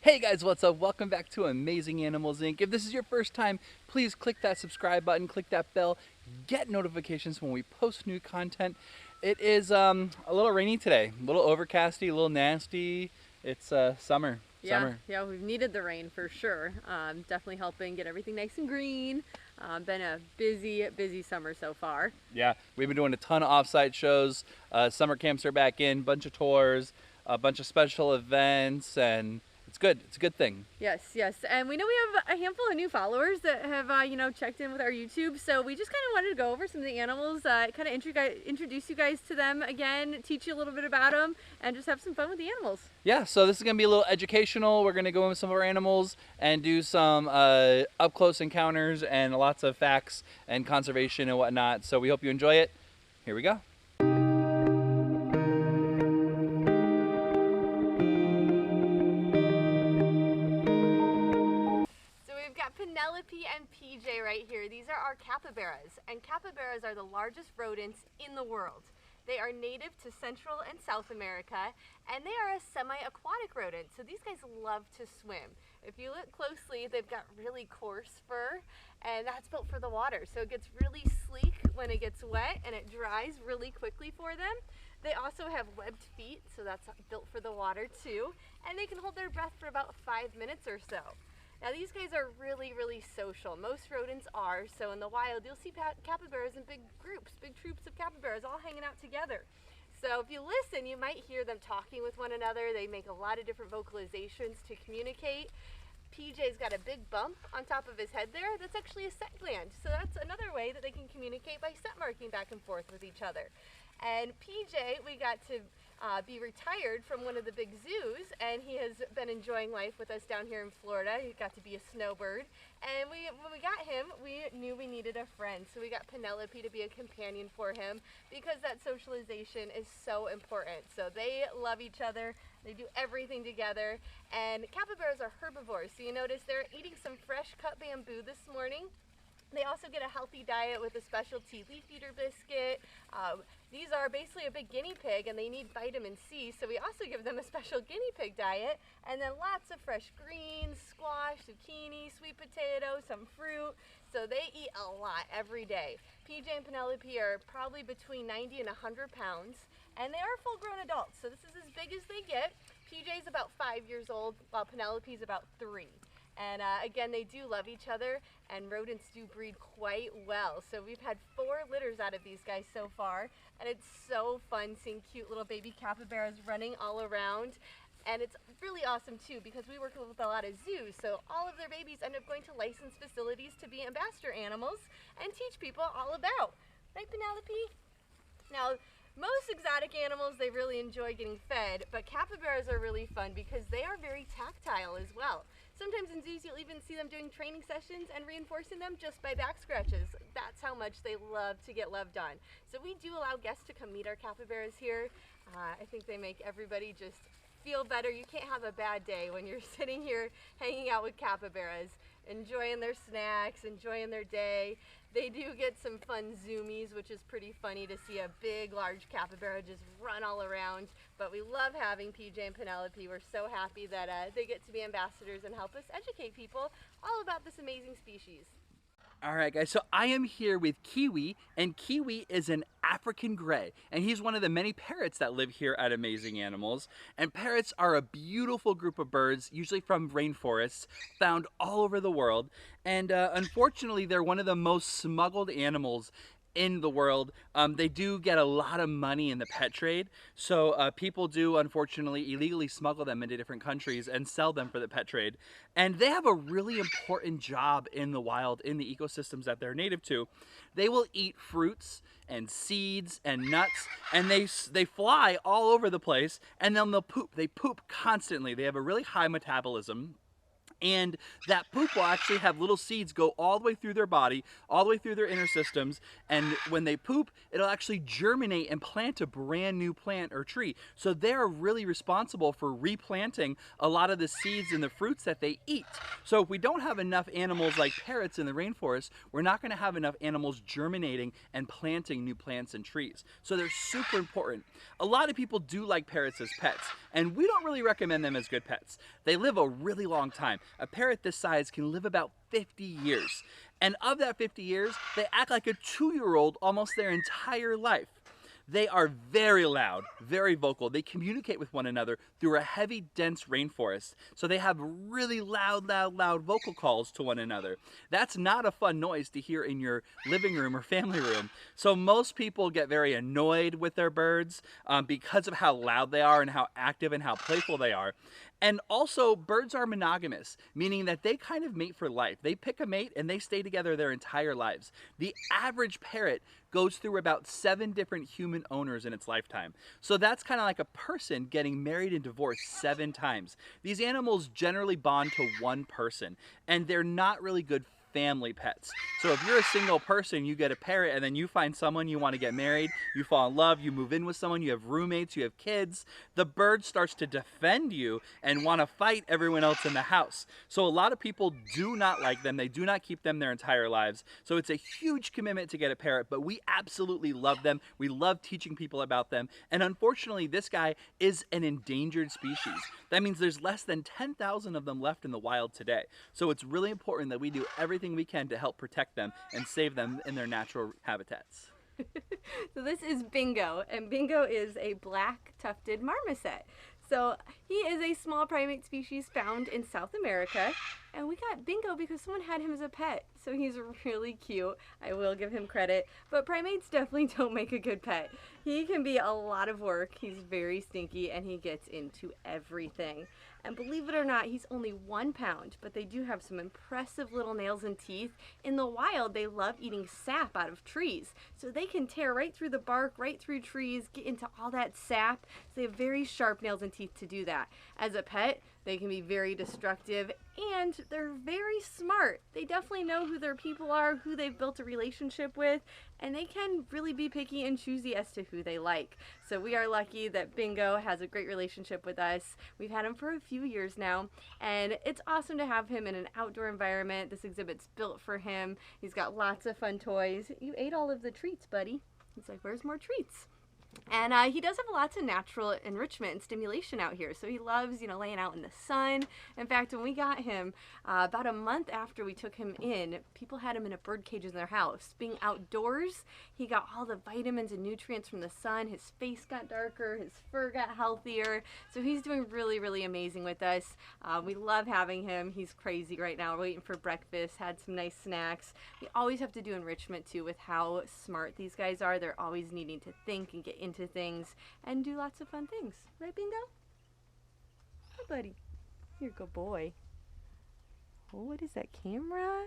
Hey guys, what's up? Welcome back to Amazing Animals Inc. If this is your first time, please click that subscribe button, click that bell, get notifications when we post new content. It is a little rainy today, a little overcasty, a little nasty. It's summer. Yeah, we've needed the rain for sure. Definitely helping get everything nice and green. Been a busy summer so far. Yeah, we've been doing a ton of off-site shows. Summer camps are back in, bunch of tours, a bunch of special events, and it's good. It's a good thing. Yes, and we know we have a handful of new followers that have checked in with our YouTube. So we just kind of wanted to go over some of the animals, kind of introduce you guys to them again, teach you a little bit about them, and just have some fun with the animals. Yeah, so this is going to be a little educational. We're going to go in with some of our animals and do some up-close encounters and lots of facts and conservation and whatnot. So we hope you enjoy it. Here we go. Penelope and PJ right here. These are our capybaras, and capybaras are the largest rodents in the world. They are native to Central and South America, and they are a semi-aquatic rodent, so these guys love to swim. If you look closely, they've got really coarse fur, and that's built for the water, so it gets really sleek when it gets wet, and it dries really quickly for them. They also have webbed feet, so that's built for the water too, and they can hold their breath for about 5 minutes or so. Now these guys are really social. Most rodents are, so in the wild you'll see capybaras in big groups, big troops of capybaras all hanging out together. So if you listen, you might hear them talking with one another. They make a lot of different vocalizations to communicate. PJ's got a big bump on top of his head there. That's actually a scent gland. So that's another way that they can communicate by scent marking back and forth with each other. And PJ, we got to be retired from one of the big zoos, and he has been enjoying life with us down here in Florida. He got to be a snowbird, and when we got him, we knew we needed a friend, so we got Penelope to be a companion for him because that socialization is so important. So they love each other, they do everything together, and capybaras are herbivores, so you notice they're eating some fresh cut bamboo this morning. They also get a healthy diet with a specialty leaf eater biscuit. These are basically a big guinea pig, and they need vitamin C, so we also give them a special guinea pig diet, and then lots of fresh greens, squash, zucchini, sweet potato, some fruit. So they eat a lot every day. PJ and Penelope are probably between 90 and 100 pounds, and they are full-grown adults, so this is as big as they get. PJ's about 5 years old, while Penelope's about 3. And again, they do love each other, and rodents do breed quite well. So we've had 4 litters out of these guys so far, and it's so fun seeing cute little baby capybaras running all around. And it's really awesome too, because we work with a lot of zoos, so all of their babies end up going to licensed facilities to be ambassador animals and teach people all about. Right, Penelope? Now, most exotic animals, they really enjoy getting fed, but capybaras are really fun because they are very tactile as well. Sometimes in zoos you'll even see them doing training sessions and reinforcing them just by back scratches. That's how much they love to get loved on. So we do allow guests to come meet our capybaras here. I think they make everybody just feel better. You can't have a bad day when you're sitting here hanging out with capybaras, enjoying their snacks, enjoying their day. They do get some fun zoomies, which is pretty funny to see a big, large capybara just run all around. But we love having PJ and Penelope. We're so happy that they get to be ambassadors and help us educate people all about this amazing species. All right, guys, so I am here with Kiwi, and Kiwi is an African gray, and he's one of the many parrots that live here at Amazing Animals. And parrots are a beautiful group of birds, usually from rainforests, found all over the world. And unfortunately, they're one of the most smuggled animals in the world. They do get a lot of money in the pet trade, so people do unfortunately illegally smuggle them into different countries and sell them for the pet trade. And they have a really important job in the wild, in the ecosystems that they're native to. They will eat fruits and seeds and nuts, and they fly all over the place, and then they'll poop. They poop constantly. They have a really high metabolism. And that poop will actually have little seeds go all the way through their body, all the way through their inner systems, and when they poop, it'll actually germinate and plant a brand new plant or tree. So they're really responsible for replanting a lot of the seeds and the fruits that they eat. So if we don't have enough animals like parrots in the rainforest, we're not going to have enough animals germinating and planting new plants and trees. So they're super important. A lot of people do like parrots as pets, and we don't really recommend them as good pets. They live a really long time. A parrot this size can live about 50 years. And of that 50 years, they act like a 2-year-old almost their entire life. They are very loud, very vocal. They communicate with one another through a heavy, dense rainforest. So they have really loud vocal calls to one another. That's not a fun noise to hear in your living room or family room. So most people get very annoyed with their birds because of how loud they are and how active and how playful they are. And also, birds are monogamous, meaning that they kind of mate for life. They pick a mate and they stay together their entire lives. The average parrot goes through about 7 different human owners in its lifetime. So that's kind of like a person getting married and divorced 7 times. These animals generally bond to one person, and they're not really good family pets. So if you're a single person, you get a parrot, and then you find someone you want to get married, you fall in love, you move in with someone, you have roommates, you have kids, the bird starts to defend you and want to fight everyone else in the house. So a lot of people do not like them. They do not keep them their entire lives. So it's a huge commitment to get a parrot, but we absolutely love them. We love teaching people about them. And unfortunately, this guy is an endangered species. That means there's less than 10,000 of them left in the wild today. So it's really important that we do everything we can to help protect them and save them in their natural habitats. So this is Bingo, and Bingo is a black tufted marmoset. So he is a small primate species found in South America, and we got Bingo because someone had him as a pet. So he's really cute. I will give him credit, but primates definitely don't make a good pet. He can be a lot of work. He's very stinky, and he gets into everything. And believe it or not, he's only 1 pound, but they do have some impressive little nails and teeth. In the wild, they love eating sap out of trees. So they can tear right through the bark, right through trees, get into all that sap. So they have very sharp nails and teeth to do that. As a pet, they can be very destructive, and they're very smart. They definitely know who their people are, who they've built a relationship with, and they can really be picky and choosy as to who they like. So we are lucky that Bingo has a great relationship with us. We've had him for a few years now, and it's awesome to have him in an outdoor environment. This exhibit's built for him. He's got lots of fun toys. You ate all of the treats, buddy. He's like, where's more treats? And he does have lots of natural enrichment and stimulation out here. So he loves, laying out in the sun. In fact, when we got him, about a month after we took him in, people had him in a bird cage in their house. Being outdoors, he got all the vitamins and nutrients from the sun. His face got darker, his fur got healthier. So he's doing really, really amazing with us. We love having him. He's crazy right now. We're waiting for breakfast, had some nice snacks. We always have to do enrichment too with how smart these guys are. They're always needing to think and get into things and do lots of fun things. Right, Bingo? Hi, buddy. You're a good boy. Oh, what is that camera?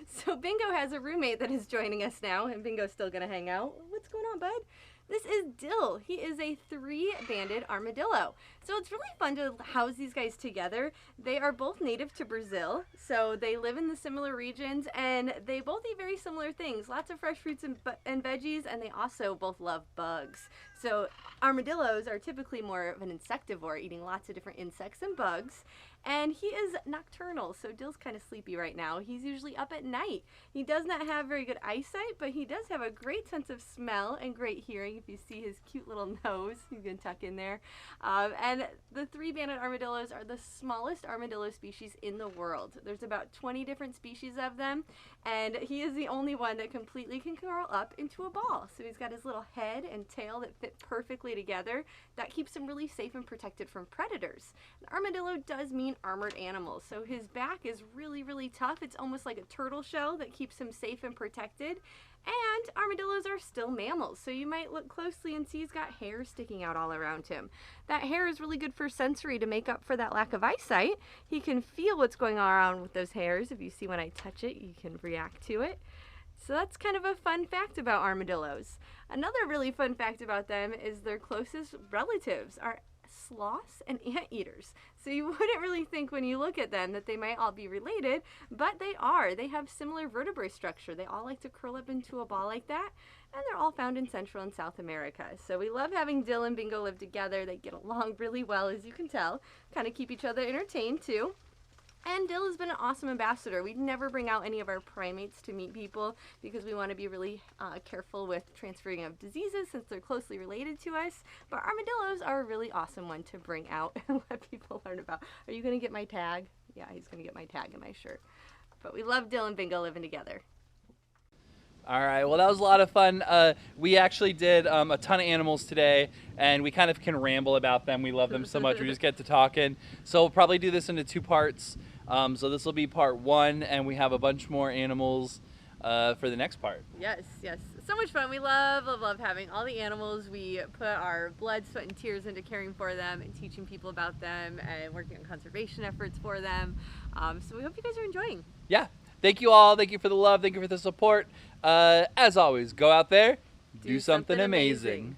So Bingo has a roommate that is joining us now, and Bingo's still gonna hang out. What's going on, bud? This is Dill. He is a 3-banded armadillo. So it's really fun to house these guys together. They are both native to Brazil, so they live in the similar regions, and they both eat very similar things. Lots of fresh fruits and veggies, and they also both love bugs. So armadillos are typically more of an insectivore, eating lots of different insects and bugs. And he is nocturnal, so Dill's kind of sleepy right now. He's usually up at night. He does not have very good eyesight, but he does have a great sense of smell and great hearing. If you see his cute little nose, he's gonna tuck in there. And the 3-banded armadillos are the smallest armadillo species in the world. There's about 20 different species of them, and he is the only one that completely can curl up into a ball. So he's got his little head and tail that fit perfectly together. That keeps him really safe and protected from predators. An armadillo does mean armored animals, so his back is really, really tough. It's almost like a turtle shell that keeps him safe and protected. And armadillos are still mammals, so you might look closely and see he's got hair sticking out all around him. That hair is really good for sensory to make up for that lack of eyesight. He can feel what's going on with those hairs. If you see when I touch it, you can react to it. So that's kind of a fun fact about armadillos. Another really fun fact about them is their closest relatives are sloths and anteaters. So you wouldn't really think when you look at them that they might all be related, but they are. They have similar vertebrae structure. They all like to curl up into a ball like that, and they're all found in Central and South America. So we love having Dill and Bingo live together. They get along really well, as you can tell. Kind of keep each other entertained too. And Dill has been an awesome ambassador. We never bring out any of our primates to meet people because we want to be really careful with transferring of diseases since they're closely related to us. But armadillos are a really awesome one to bring out and let people learn about. Are you going to get my tag? Yeah, he's going to get my tag in my shirt. But we love Dill and Bingo living together. All right, well, that was a lot of fun. We actually did a ton of animals today, and we kind of can ramble about them. We love them so much. We just get to talking. So we'll probably do this into 2 parts. So this will be part 1, and we have a bunch more animals for the next part. Yes, yes. So much fun. We love having all the animals. We put our blood, sweat, and tears into caring for them and teaching people about them and working on conservation efforts for them. So we hope you guys are enjoying. Yeah. Thank you all. Thank you for the love. Thank you for the support. As always, go out there, do something amazing.